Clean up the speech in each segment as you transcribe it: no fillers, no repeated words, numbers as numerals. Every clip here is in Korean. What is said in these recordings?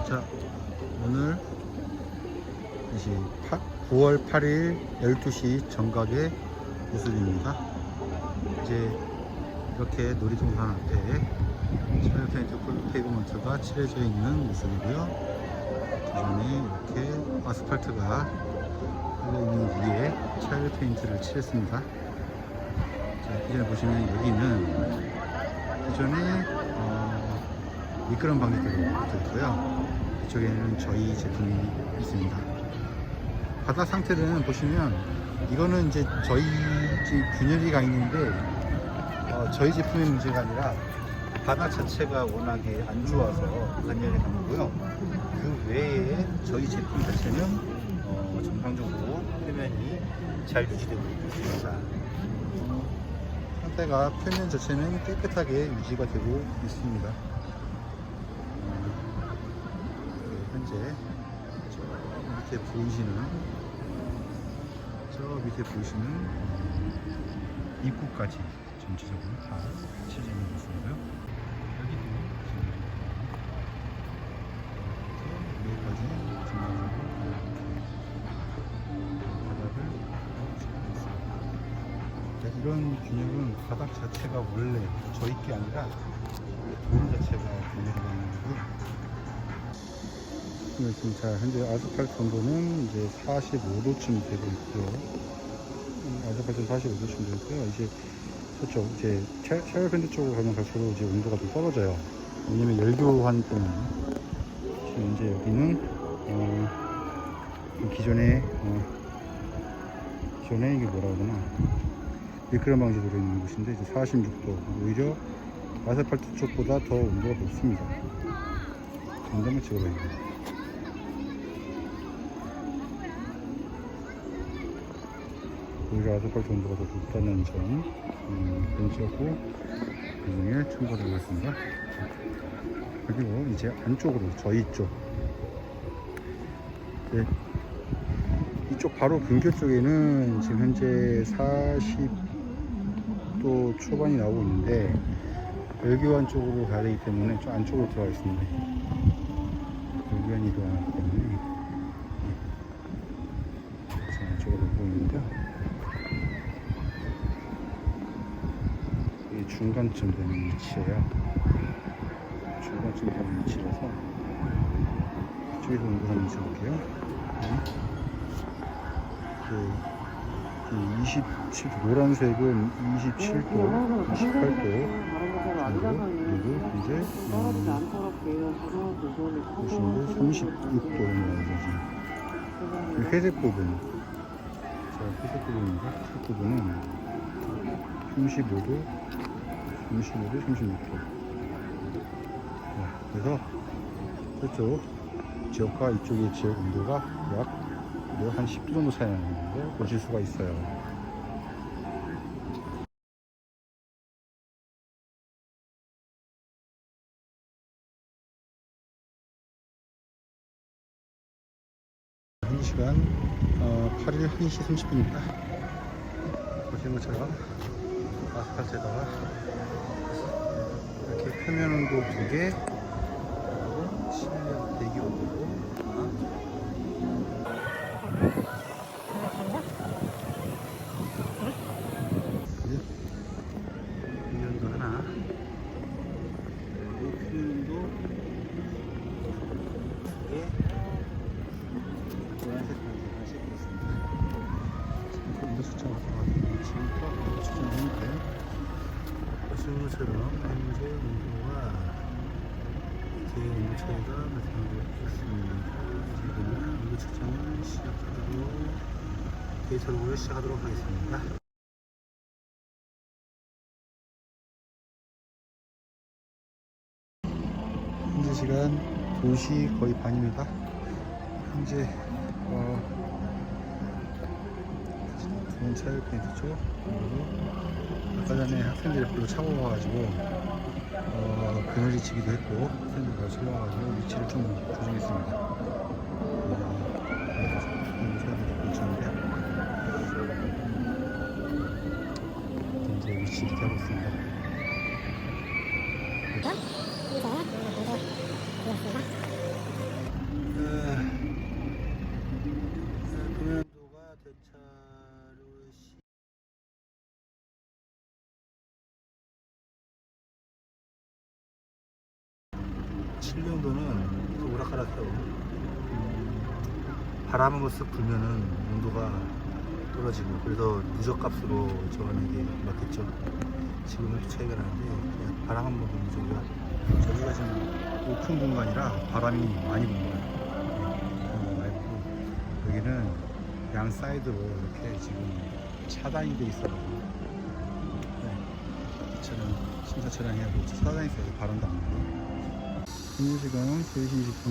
자, 오늘 이제 9월 8일 12시 정각의 모습입니다. 이제 이렇게 놀이동산 앞에 차일 페인트 페이브먼트가 칠해져 있는 모습이고요. 기존에 이렇게 아스팔트가 있는 위에 차일 페인트를 칠했습니다. 자, 기존에 보시면 여기는 기존에 미끄럼 방지대로 붙어 있고요. 이쪽에는 저희 제품이 있습니다. 바닥 상태는 보시면 이거는 이제 저희 균열이 가 있는데 저희 제품의 문제가 아니라 바닥 자체가 워낙에 안 좋아서 단열이 간 거고요. 그 외에 저희 제품 자체는 정상적으로 표면이 잘 유지되고 있습니다. 상태가 표면 자체는 깨끗하게 유지가 되고 있습니다. 현재 저 밑에 보이시는 입구까지 전체적으로 다 칠해져 있는 모습이고요. 여기도 여기까지 전반적으로 바닥을 칠하고 있습니다. 이런 균열은 바닥 자체가 원래 저희 게 아니라 돌 자체가 균열이 되어 있는 거고요. 지금 현재 아스팔트 온도는 이제 45도쯤 되고 있고요. 아스팔트는 45도쯤 되고 있고요. 이제 저쪽 이제 샤워 밴드 쪽으로 가면 갈수록 이제 온도가 좀 떨어져요. 왜냐면 열교환 때문에. 지금 이제 여기는 기존에 이게 뭐라고 하나 미끄럼 방지 들어있는 곳인데 이제 46도, 오히려 아스팔트 쪽보다 더 온도가 높습니다. 전담을 찍어봐요. 오히려 아스팔트 온도가 더 높다는 점 인지하고 나중에 첨부드리겠습니다. 그리고 이제 안쪽으로 저희 쪽 이쪽 바로 근교 쪽에는 지금 현재 40도 초반이 나오고 있는데 열교환 쪽으로 가야 되기 때문에 좀 안쪽으로 들어가 있습니다. 열교환이 들어가기 때문에 안쪽으로 오고 있는데요. 중간쯤 되는 위치예요. 중간쯤 되는 위치라서 이쪽에서 온도 한번 재볼게요. 27, 노란색은 27도, 28도 정도, 그리고 이제 보시면 36도 나오죠. 회색 부분, 회색 부분입니다. 회색 부분은 35도, 36도. 그래서 저쪽 지역과 이쪽의 지역 온도가 약 한 10도 정도 차이 나는데 보실 수가 있어요. 현지 시간 8일 1시 30분입니다. 보시는 것처럼 아스팔트에다가 이렇게 표면 온도 2개, 그리고 실내 대기 온도도 하나, 이 온도 하나, 그리고 표면 온도 2개, 노란색 변기 하나씩 있습니다. 지금 온도 수치가 들어가서 지금부터 온도 측정했는데 보시는 것처럼 현재 온도가 제 온도 차이가 나타나고 있습니다. 지금 온도 측정을 시작하도록 데이터를 시작하도록 하겠습니다. 현재 시간 2시 거의 반입니다. 현재 좋은 차일 페인트 쪽, 그리고 아까 전에 학생들이 별로 차고 와가지고 그늘이 지기도 했고 학생들이 다 차와가지고 위치를 좀 조정했습니다. 근처인데 이제 위치 이렇게 하고 있습니다. 이제 차로 7년도는 오락가락해요. 바람 한번 쓱 불면은 온도가 떨어지고, 그래서 누적값으로 저한에게 맞겠죠. 지금은 차이가 나는데, 그냥 바람 한번 불면 저기가 지금 오픈 공간이라 바람이 많이 붑니다. 네, 많이 불고, 여기는 양 사이드로 이렇게 지금 차단이 돼 있어가지고, 네, 이 차량 신차 차량이 차단이 있어서 바람도 안 나고. 현재 시간 3시 20분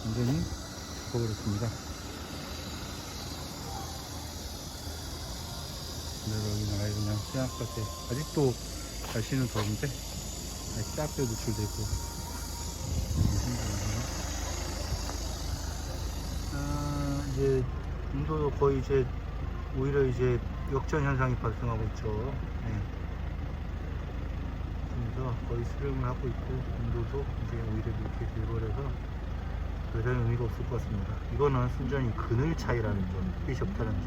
완전히 죽어버렸습니다. 여기 아예 그냥 씨앗밭에, 아직도 날씨는 더운데 씨앗밭에 노출되어 있고, 이제 온도 거의 이제 오히려 이제 역전 현상이 발생하고 있죠. 네. 그래서 거의 수렴을 하고 있고, 온도도 이제 오히려 이렇게 되어버려서 더 이상 의미가 없을 것 같습니다. 이거는 순전히 그늘 차이라는 점, 햇빛이 없다는 점.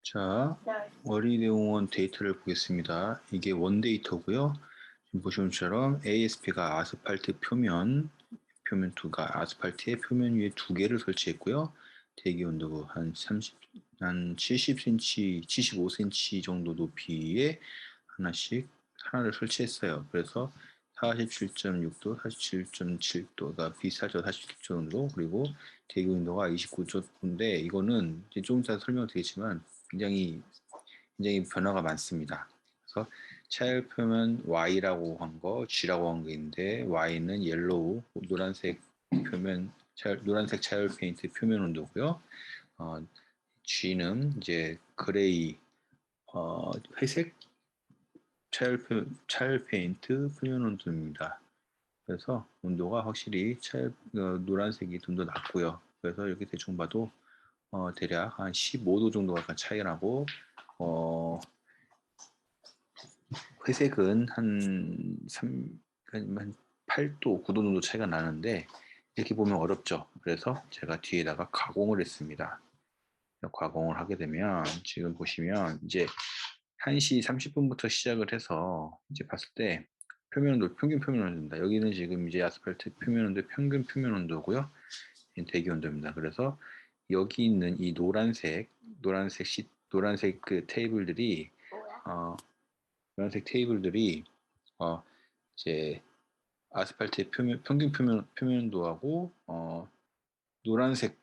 자, 어린이대공원 데이터를 보겠습니다. 이게 원 데이터고요. 지금 보시는 것처럼 ASP가 아스팔트 표면 2가 아스팔트의 표면 위에 2개를 설치했고요. 대기 온도 한 70cm, 75cm 정도 높이에 하나를 설치했어요. 그래서 47.6도, 47.7도가 비슷하죠. 47도 정도. 그리고 대기 온도가 29도인데, 이거는 이제 조금 이따 설명드리겠지만 굉장히 변화가 많습니다. 그래서 차열 표면 Y라고 한 거, G라고 한 게 있는데, Y는 옐로우, 노란색 노란색 차열 페인트 표면 온도고요. G는 이제 그레이, 회색 차열 페인트 표면 온도입니다. 그래서 온도가 확실히 노란색이 좀 더 낮고요. 그래서 이렇게 대충 봐도 대략 한 15도 정도가 차이가 나고, 회색은 한 8도, 9도 정도 차이가 나는데, 이렇게 보면 어렵죠. 그래서 제가 뒤에다가 가공을 했습니다. 가공을 하게 되면 지금 보시면 이제 1시 30분부터 시작을 해서 이제 봤을 때 평균 표면 온도입니다. 여기는 지금 이제 아스팔트 표면 온도 평균 표면 온도고요. 대기 온도입니다. 그래서 여기 있는 이 노란색 그 테이블들이 노란색 테이블들이 이제 아스팔트의 평균 표면 온도하고 노란색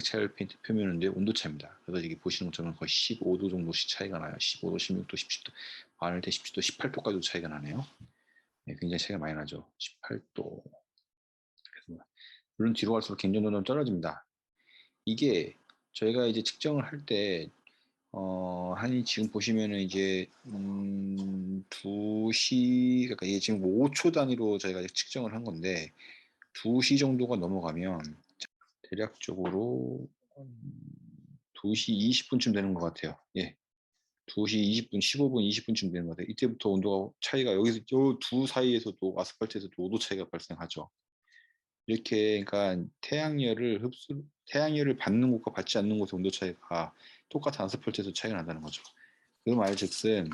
차열 페인트 표면 온도의 온도차입니다. 그래서 이게 보시는 것처럼 거의 15도 정도씩 차이가 나요. 15도, 16도, 17도, 많을 때 17도, 18도까지도 차이가 나네요. 네, 굉장히 차이가 많이 나죠. 18도. 물론 뒤로 갈수록 경쟁도는 떨어집니다. 이게 저희가 이제 측정을 할 때, 지금 보시면은 이제, 2시, 그러니까 이게 지금 5초 단위로 저희가 측정을 한 건데, 2시 정도가 넘어가면, 대략적으로, 2시 20분쯤 되는 것 같아요. 예. 2시 20분, 15분, 20분쯤 되는 것 같아요. 이때부터 온도가 차이가, 여기서, 두 사이에서도, 아스팔트에서도 5도 차이가 발생하죠. 이렇게, 그러니까 태양열을 받는 곳과 받지 않는 곳의 온도 차이가 똑같은 아스팔트에서 차이가 난다는 거죠. 그 말즉슨,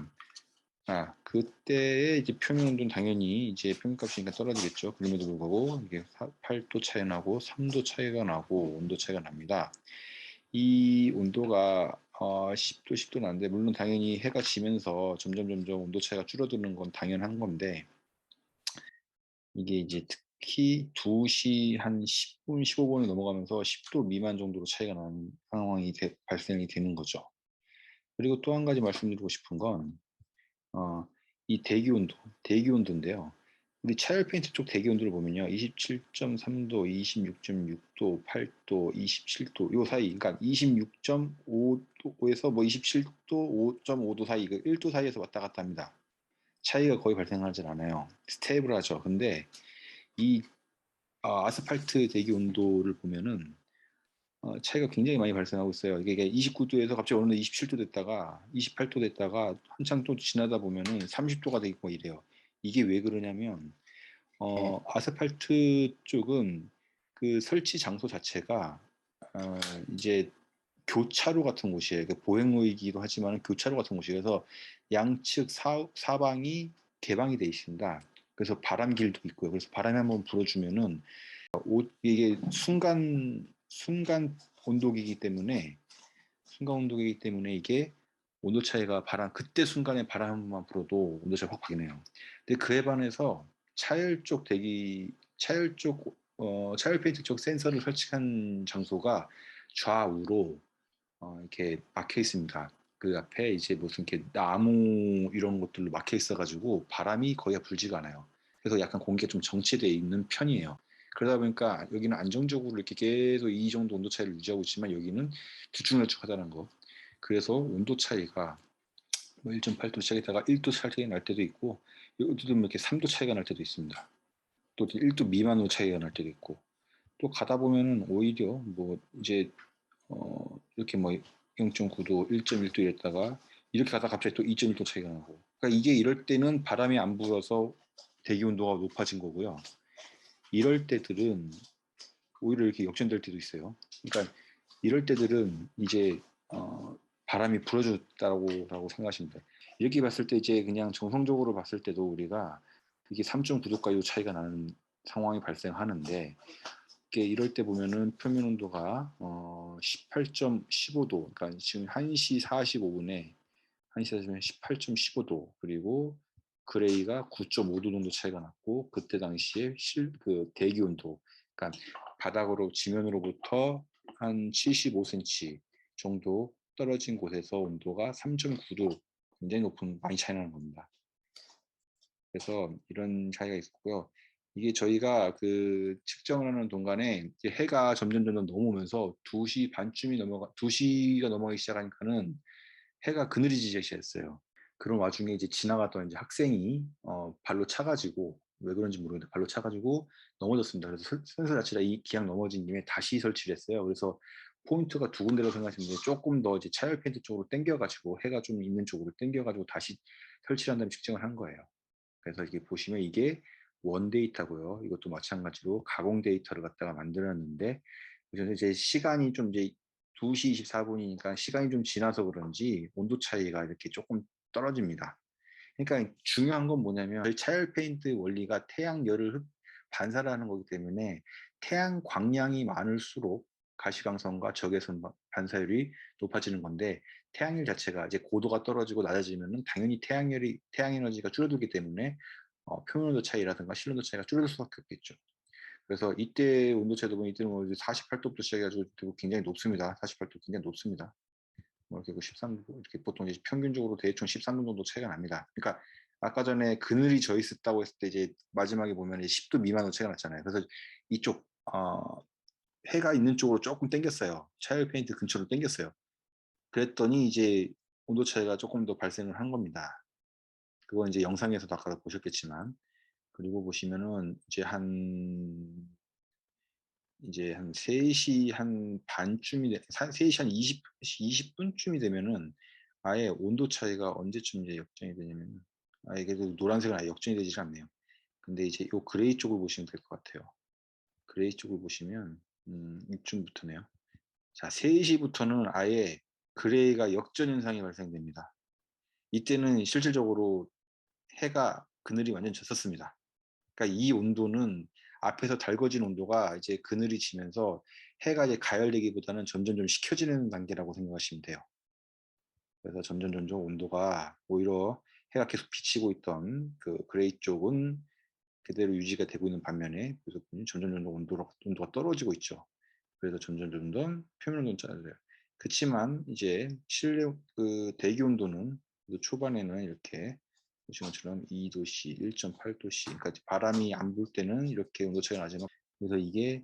그때의 이제 표면 온도는 당연히 이제 평균값이니까 떨어지겠죠. 그럼에도 불구하고 이게 8도 차이 나고 3도 차이가 나고 온도 차이가 납니다. 이 온도가 10도, 10도 나는데, 물론 당연히 해가 지면서 점점 온도 차이가 줄어드는 건 당연한 건데, 이게 이제 특히 2시 한 10분, 15분을 넘어가면서 10도 미만 정도로 차이가 나는 상황이 발생이 되는 거죠. 그리고 또 한 가지 말씀드리고 싶은 건, 이 대기 온도인데요. 우리 차열 페인트 쪽 대기 온도를 보면요. 27.3도, 26.6도, 8도, 27도, 요 사이, 그러니까 26.5도에서 뭐 27도, 5.5도 사이, 1도 사이에서 왔다 갔다 합니다. 차이가 거의 발생하지 않아요. 스테이블하죠. 근데 이 아스팔트 대기 온도를 보면은 차이가 굉장히 많이 발생하고 있어요. 이게 29도에서 갑자기 어느 날 27도 됐다가 28도 됐다가 한참 또 지나다 보면은 30도가 되고 이래요. 이게 왜 그러냐면 아스팔트 쪽은 그 설치 장소 자체가 이제 교차로 같은 곳이에요. 그 보행로이기도 하지만 교차로 같은 곳이에요. 그래서 양측 사방이 개방이 돼 있습니다. 그래서 바람길도 있고요. 그래서 바람이 한번 불어주면은 이게 순간 온도기이기 때문에 이게 온도 차이가 그때 순간에 바람만 불어도 온도 차이가 확 바뀌네요. 근데 그에 반해서 차열 페인트 쪽 센서를 설치한 장소가 좌우로 이렇게 막혀 있습니다. 그 앞에 이제 무슨 이렇게 나무 이런 것들로 막혀 있어가지고 바람이 거의 불지가 않아요. 그래서 약간 공기가 좀 정체되어 있는 편이에요. 그러다 보니까 여기는 안정적으로 이렇게 계속 이 정도 온도 차이를 유지하고 있지만 여기는 들쭉날쭉하다는 거. 그래서 온도 차이가 뭐 1.8도 시작했다가 1도 차이가 날 때도 있고 여기도 이렇게 3도 차이가 날 때도 있습니다. 또 1도 미만으로 차이가 날 때도 있고 또 가다 보면은 오히려 뭐 이제 이렇게 뭐 0.9도, 1.1도 이랬다가 이렇게 가다가 갑자기 또 2.1도 차이가 나고. 그러니까 이게 이럴 때는 바람이 안 불어서 대기 온도가 높아진 거고요. 이럴 때들은 오히려 이렇게 역전될 때도 있어요. 그러니까 이럴 때들은 이제 바람이 불어줬다고 생각하시면 돼요. 이렇게 봤을 때 이제 그냥 정성적으로 봤을 때도 우리가 이게 3.9도까지 차이가 나는 상황이 발생하는데 이럴 때 보면은 표면 온도가 18.15도, 그러니까 지금 1시 45분에 18.15도, 그리고 그레이가 9.5도 정도 차이가 났고 그때 당시에 그 대기 온도, 그러니까 바닥으로 지면으로부터 한 75cm 정도 떨어진 곳에서 온도가 3.9도, 굉장히 많이 차이 나는 겁니다. 그래서 이런 차이가 있었고요. 이게 저희가 그 측정을 하는 동안에 이제 해가 점점 넘어오면서 2시 반쯤이 2시가 넘어가기 시작하니까는 해가 그늘지기 시작했어요. 그런 와중에 이제 지나갔던 이제 학생이 발로 차가지고, 왜 그런지 모르겠는데 발로 차가지고 넘어졌습니다. 그래서 센서 자체가 이 기왕 넘어진 김에 다시 설치를 했어요. 그래서 포인트가 두 군데로 생각하시면 돼요. 조금 더 이제 차열 펜트 쪽으로 당겨가지고 해가 좀 있는 쪽으로 당겨가지고 다시 설치를 한 다음에 측정을 한 거예요. 그래서 이게 보시면 이게 원 데이터고요. 이것도 마찬가지로 가공 데이터를 갖다가 만들었는데 이제 시간이 좀 이제 2시 24분이니까 시간이 좀 지나서 그런지 온도 차이가 이렇게 조금 떨어집니다. 그러니까 중요한 건 뭐냐면 차열 페인트 원리가 태양열을 반사를 하는 거기 때문에 태양 광량이 많을수록 가시광선과 적외선 반사율이 높아지는 건데 태양열 자체가 이제 고도가 떨어지고 낮아지면은 당연히 태양 에너지가 줄어들기 때문에 표면온도 차이라든가 실온도 차이가 줄어들 수밖에 없겠죠. 그래서 이때 온도 차이도 보면 이때는 뭐 48도부터 시작해가지고 굉장히 높습니다. 48도 굉장히 높습니다. 뭐 이렇게 13도 이렇게 보통 이제 평균적으로 대충 13도 정도 차이가 납니다. 그러니까 아까 전에 그늘이 져 있었다고 했을 때 이제 마지막에 보면 10도 미만으로 차이가 났잖아요. 그래서 이쪽 해가 있는 쪽으로 조금 당겼어요. 차열 페인트 근처로 당겼어요. 그랬더니 이제 온도 차이가 조금 더 발생을 한 겁니다. 그건 이제 영상에서도 아까 보셨겠지만, 그리고 보시면은 이제 한 3시 한 반쯤이 3시 한 20분쯤이 되면은 아예 온도 차이가 언제쯤 이제 역전이 되냐면 아예 그래도 노란색은 아예 역전이 되지 않네요. 근데 이제 요 그레이 쪽을 보시면 될 것 같아요. 그레이 쪽을 보시면 이쯤부터네요. 자, 3시부터는 아예 그레이가 역전 현상이 발생됩니다. 이때는 실질적으로 해가 그늘이 완전 졌었습니다. 그러니까 이 온도는 앞에서 달궈진 온도가 이제 그늘이 지면서 해가 이제 가열되기보다는 점점 좀 식혀지는 단계라고 생각하시면 돼요. 그래서 점점 온도가 오히려 해가 계속 비치고 있던 그 그레이 쪽은 그대로 유지가 되고 있는 반면에 그래서 점점 온도가 떨어지고 있죠. 그래서 점점 표면 온도는 짧아져요. 그렇지만 이제 실내 그 대기 온도는 초반에는 이렇게 보신 것처럼 2도씨, 1.8도씨, 그러니까 바람이 안 불 때는 이렇게 온도 차이가 나지만 그래서 이게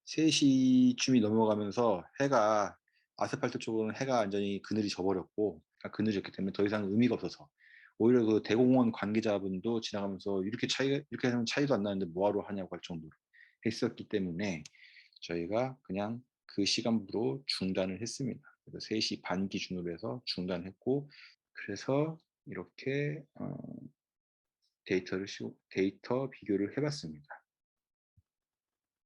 3시쯤이 넘어가면서 해가 아스팔트 쪽으로는 해가 완전히 그늘이 져버렸고 그늘이 졌기 때문에 더 이상 의미가 없어서 오히려 그 대공원 관계자분도 지나가면서 이렇게 하면 차이도 안 나는데 뭐하러 하냐고 할 정도로 했었기 때문에 저희가 그냥 그 시간부로 중단을 했습니다. 그래서 3시 반 기준으로 해서 중단했고 그래서 이렇게 데이터 비교를 해봤습니다.